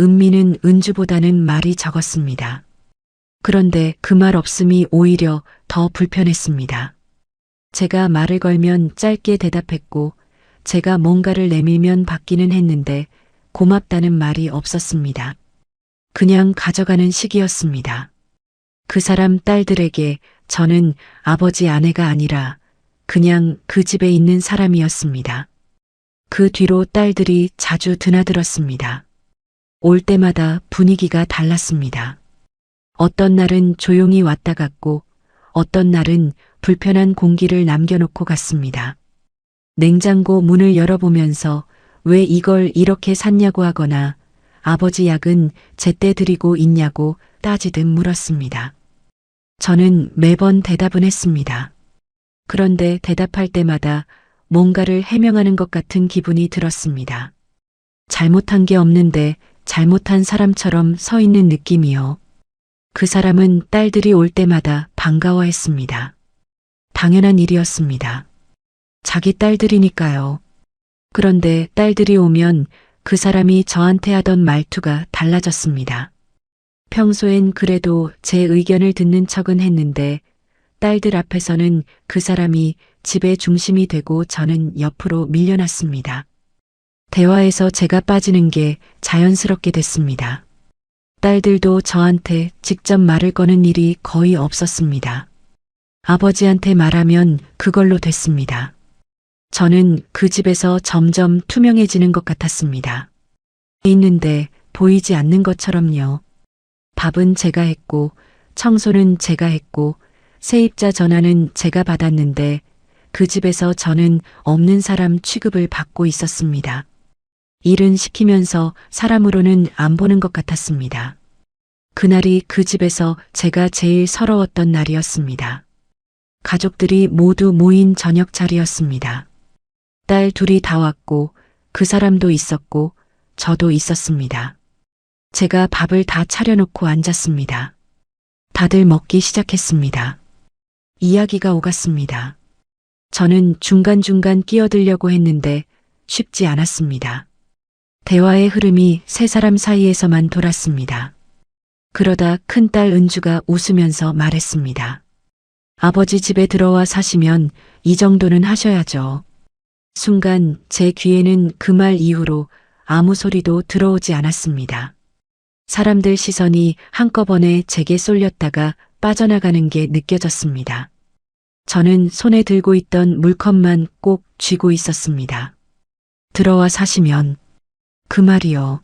은미는 은주보다는 말이 적었습니다. 그런데 그 말 없음이 오히려 더 불편했습니다. 제가 말을 걸면 짧게 대답했고 제가 뭔가를 내밀면 받기는 했는데 고맙다는 말이 없었습니다. 그냥 가져가는 식이었습니다. 그 사람 딸들에게 저는 아버지 아내가 아니라 그냥 그 집에 있는 사람이었습니다. 그 뒤로 딸들이 자주 드나들었습니다. 올 때마다 분위기가 달랐습니다. 어떤 날은 조용히 왔다 갔고 어떤 날은 불편한 공기를 남겨놓고 갔습니다. 냉장고 문을 열어보면서 왜 이걸 이렇게 샀냐고 하거나 아버지 약은 제때 드리고 있냐고 따지듯 물었습니다. 저는 매번 대답은 했습니다. 그런데 대답할 때마다 뭔가를 해명하는 것 같은 기분이 들었습니다. 잘못한 게 없는데 잘못한 사람처럼 서 있는 느낌이요. 그 사람은 딸들이 올 때마다 반가워했습니다. 당연한 일이었습니다. 자기 딸들이니까요. 그런데 딸들이 오면 그 사람이 저한테 하던 말투가 달라졌습니다. 평소엔 그래도 제 의견을 듣는 척은 했는데 딸들 앞에서는 그 사람이 집의 중심이 되고 저는 옆으로 밀려났습니다. 대화에서 제가 빠지는 게 자연스럽게 됐습니다. 딸들도 저한테 직접 말을 거는 일이 거의 없었습니다. 아버지한테 말하면 그걸로 됐습니다. 저는 그 집에서 점점 투명해지는 것 같았습니다. 있는데 보이지 않는 것처럼요. 밥은 제가 했고 청소는 제가 했고 세입자 전화는 제가 받았는데 그 집에서 저는 없는 사람 취급을 받고 있었습니다. 일은 시키면서 사람으로는 안 보는 것 같았습니다. 그날이 그 집에서 제가 제일 서러웠던 날이었습니다. 가족들이 모두 모인 저녁 자리였습니다. 딸 둘이 다 왔고 그 사람도 있었고 저도 있었습니다. 제가 밥을 다 차려놓고 앉았습니다. 다들 먹기 시작했습니다. 이야기가 오갔습니다. 저는 중간중간 끼어들려고 했는데 쉽지 않았습니다. 대화의 흐름이 세 사람 사이에서만 돌았습니다. 그러다 큰딸 은주가 웃으면서 말했습니다. 아버지 집에 들어와 사시면 이 정도는 하셔야죠. 순간 제 귀에는 그 말 이후로 아무 소리도 들어오지 않았습니다. 사람들 시선이 한꺼번에 제게 쏠렸다가 빠져나가는 게 느껴졌습니다. 저는 손에 들고 있던 물컵만 꼭 쥐고 있었습니다. 들어와 사시면 그 말이요.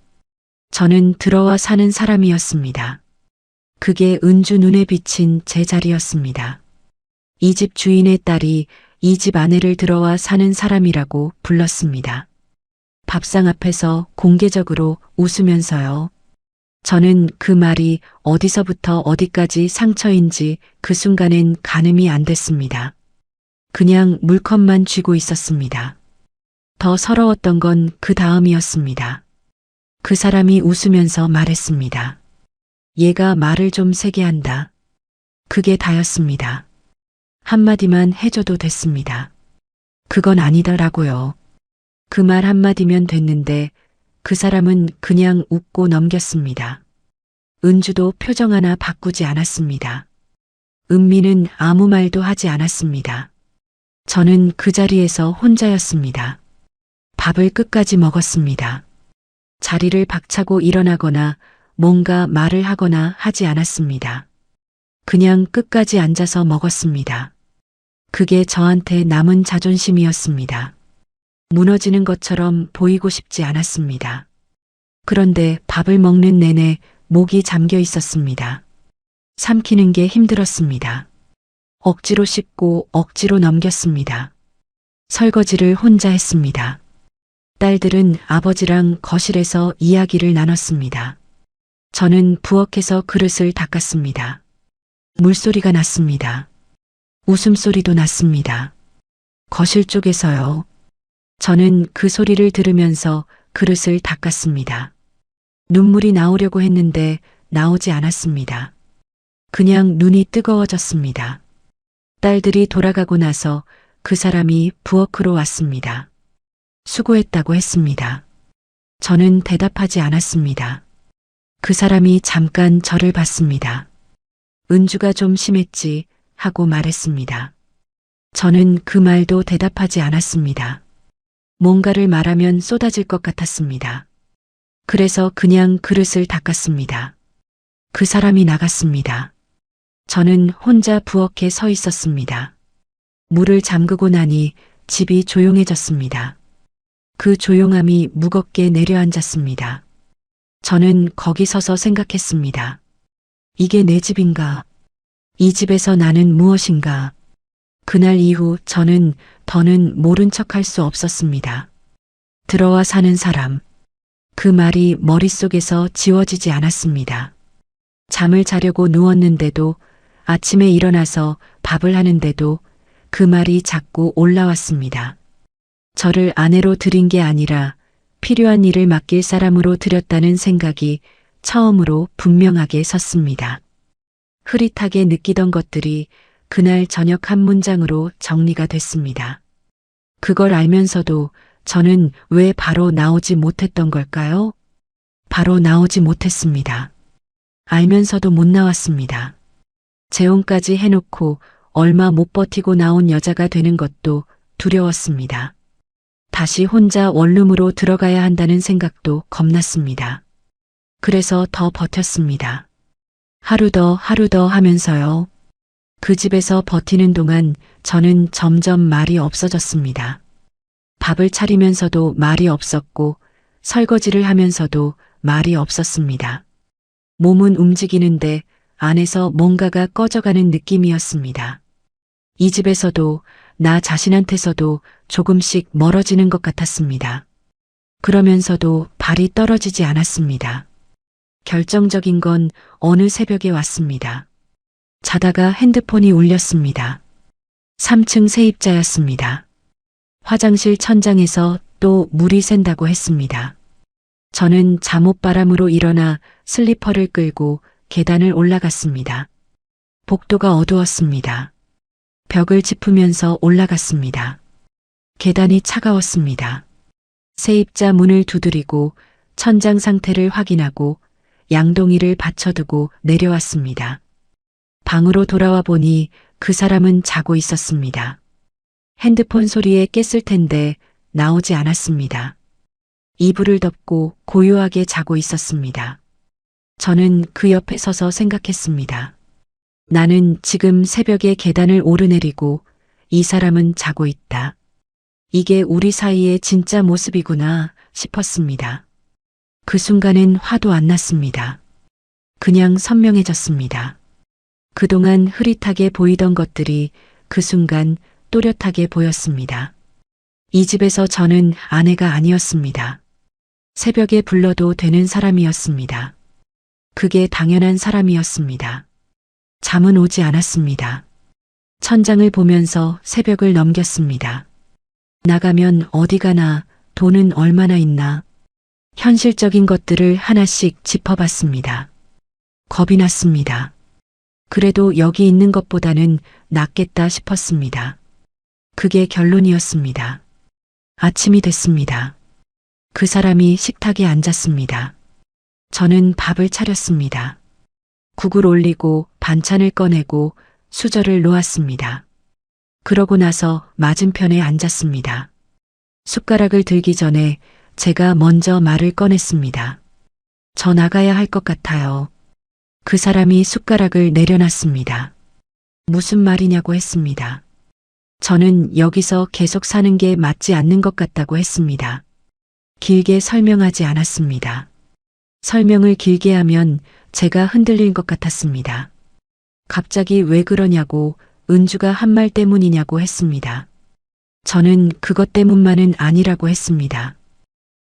저는 들어와 사는 사람이었습니다. 그게 은주 눈에 비친 제 자리였습니다. 이 집 주인의 딸이 이 집 아내를 들어와 사는 사람이라고 불렀습니다. 밥상 앞에서 공개적으로 웃으면서요. 저는 그 말이 어디서부터 어디까지 상처인지 그 순간엔 가늠이 안 됐습니다. 그냥 물컵만 쥐고 있었습니다. 더 서러웠던 건 그 다음이었습니다. 그 사람이 웃으면서 말했습니다. 얘가 말을 좀 세게 한다. 그게 다였습니다. 한마디만 해줘도 됐습니다. 그건 아니더라고요. 그 말 한마디면 됐는데 그 사람은 그냥 웃고 넘겼습니다. 은주도 표정 하나 바꾸지 않았습니다. 은미는 아무 말도 하지 않았습니다. 저는 그 자리에서 혼자였습니다. 밥을 끝까지 먹었습니다. 자리를 박차고 일어나거나 뭔가 말을 하거나 하지 않았습니다. 그냥 끝까지 앉아서 먹었습니다. 그게 저한테 남은 자존심이었습니다. 무너지는 것처럼 보이고 싶지 않았습니다. 그런데 밥을 먹는 내내 목이 잠겨 있었습니다. 삼키는 게 힘들었습니다. 억지로 씹고 억지로 넘겼습니다. 설거지를 혼자 했습니다. 딸들은 아버지랑 거실에서 이야기를 나눴습니다. 저는 부엌에서 그릇을 닦았습니다. 물소리가 났습니다. 웃음소리도 났습니다. 거실 쪽에서요. 저는 그 소리를 들으면서 그릇을 닦았습니다. 눈물이 나오려고 했는데 나오지 않았습니다. 그냥 눈이 뜨거워졌습니다. 딸들이 돌아가고 나서 그 사람이 부엌으로 왔습니다. 수고했다고 했습니다. 저는 대답하지 않았습니다. 그 사람이 잠깐 저를 봤습니다. 은주가 좀 심했지 하고 말했습니다. 저는 그 말도 대답하지 않았습니다. 뭔가를 말하면 쏟아질 것 같았습니다. 그래서 그냥 그릇을 닦았습니다. 그 사람이 나갔습니다. 저는 혼자 부엌에 서 있었습니다. 문을 잠그고 나니 집이 조용해졌습니다. 그 조용함이 무겁게 내려앉았습니다. 저는 거기 서서 생각했습니다. 이게 내 집인가? 이 집에서 나는 무엇인가? 그날 이후 저는 더는 모른 척할 수 없었습니다. 들어와 사는 사람. 그 말이 머릿속에서 지워지지 않았습니다. 잠을 자려고 누웠는데도 아침에 일어나서 밥을 하는데도 그 말이 자꾸 올라왔습니다. 저를 아내로 들인 게 아니라 필요한 일을 맡길 사람으로 들였다는 생각이 처음으로 분명하게 섰습니다. 흐릿하게 느끼던 것들이 그날 저녁 한 문장으로 정리가 됐습니다. 그걸 알면서도 저는 왜 바로 나오지 못했던 걸까요? 바로 나오지 못했습니다. 알면서도 못 나왔습니다. 재혼까지 해놓고 얼마 못 버티고 나온 여자가 되는 것도 두려웠습니다. 다시 혼자 원룸으로 들어가야 한다는 생각도 겁났습니다. 그래서 더 버텼습니다. 하루 더 하면서요. 그 집에서 버티는 동안 저는 점점 말이 없어졌습니다. 밥을 차리면서도 말이 없었고 설거지를 하면서도 말이 없었습니다. 몸은 움직이는데 안에서 뭔가가 꺼져가는 느낌이었습니다. 이 집에서도 나 자신한테서도 조금씩 멀어지는 것 같았습니다. 그러면서도 발이 떨어지지 않았습니다. 결정적인 건 어느 새벽에 왔습니다. 자다가 핸드폰이 울렸습니다. 3층 세입자였습니다. 화장실 천장에서 또 물이 샌다고 했습니다. 저는 잠옷바람으로 일어나 슬리퍼를 끌고 계단을 올라갔습니다. 복도가 어두웠습니다. 벽을 짚으면서 올라갔습니다. 계단이 차가웠습니다. 세입자 문을 두드리고 천장 상태를 확인하고 양동이를 받쳐두고 내려왔습니다. 방으로 돌아와 보니 그 사람은 자고 있었습니다. 핸드폰 소리에 깼을 텐데 나오지 않았습니다. 이불을 덮고 고요하게 자고 있었습니다. 저는 그 옆에 서서 생각했습니다. 나는 지금 새벽에 계단을 오르내리고 이 사람은 자고 있다. 이게 우리 사이의 진짜 모습이구나 싶었습니다. 그 순간엔 화도 안 났습니다. 그냥 선명해졌습니다. 그동안 흐릿하게 보이던 것들이 그 순간 또렷하게 보였습니다. 이 집에서 저는 아내가 아니었습니다. 새벽에 불러도 되는 사람이었습니다. 그게 당연한 사람이었습니다. 잠은 오지 않았습니다. 천장을 보면서 새벽을 넘겼습니다. 나가면 어디 가나, 돈은 얼마나 있나. 현실적인 것들을 하나씩 짚어봤습니다. 겁이 났습니다. 그래도 여기 있는 것보다는 낫겠다 싶었습니다. 그게 결론이었습니다. 아침이 됐습니다. 그 사람이 식탁에 앉았습니다. 저는 밥을 차렸습니다. 국을 올리고 반찬을 꺼내고 수저를 놓았습니다. 그러고 나서 맞은편에 앉았습니다. 숟가락을 들기 전에 제가 먼저 말을 꺼냈습니다. 저 나가야 할 것 같아요. 그 사람이 숟가락을 내려놨습니다. 무슨 말이냐고 했습니다. 저는 여기서 계속 사는 게 맞지 않는 것 같다고 했습니다. 길게 설명하지 않았습니다. 설명을 길게 하면 제가 흔들릴 것 같았습니다. 갑자기 왜 그러냐고, 은주가 한 말 때문이냐고 했습니다. 저는 그것 때문만은 아니라고 했습니다.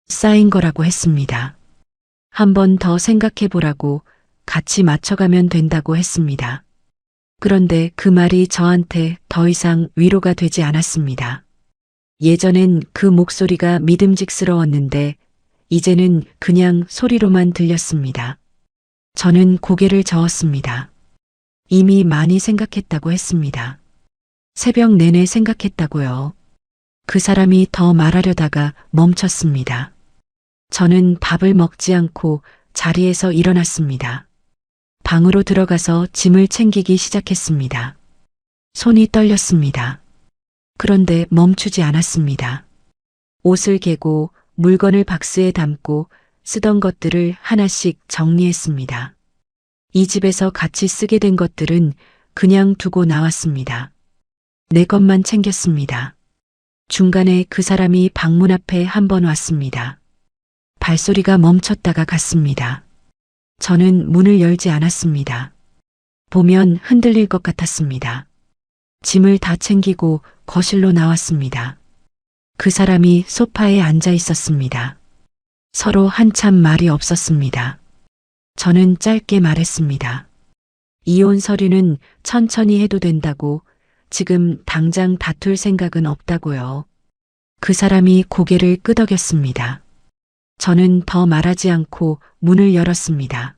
쌓인 거라고 했습니다. 한 번 더 생각해 보라고, 같이 맞춰가면 된다고 했습니다. 그런데 그 말이 저한테 더 이상 위로가 되지 않았습니다. 예전엔 그 목소리가 믿음직스러웠는데 이제는 그냥 소리로만 들렸습니다. 저는 고개를 저었습니다. 이미 많이 생각했다고 했습니다. 새벽 내내 생각했다고요. 그 사람이 더 말하려다가 멈췄습니다. 저는 밥을 먹지 않고 자리에서 일어났습니다. 방으로 들어가서 짐을 챙기기 시작했습니다. 손이 떨렸습니다. 그런데 멈추지 않았습니다. 옷을 개고 물건을 박스에 담고 쓰던 것들을 하나씩 정리했습니다. 이 집에서 같이 쓰게 된 것들은 그냥 두고 나왔습니다. 내 것만 챙겼습니다. 중간에 그 사람이 방문 앞에 한 번 왔습니다. 발소리가 멈췄다가 갔습니다. 저는 문을 열지 않았습니다. 보면 흔들릴 것 같았습니다. 짐을 다 챙기고 거실로 나왔습니다. 그 사람이 소파에 앉아 있었습니다. 서로 한참 말이 없었습니다. 저는 짧게 말했습니다. 이혼 서류는 천천히 해도 된다고, 지금 당장 다툴 생각은 없다고요. 그 사람이 고개를 끄덕였습니다. 저는 더 말하지 않고 문을 열었습니다.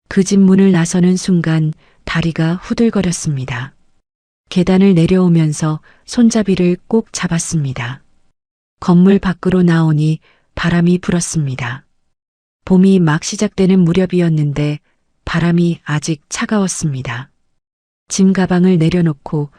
그 집 문을 나서는 순간 다리가 후들거렸습니다. 계단을 내려오면서 손잡이를 꼭 잡았습니다. 건물 밖으로 나오니 바람이 불었습니다. 봄이 막 시작되는 무렵이었는데 바람이 아직 차가웠습니다. 짐 가방을 내려놓고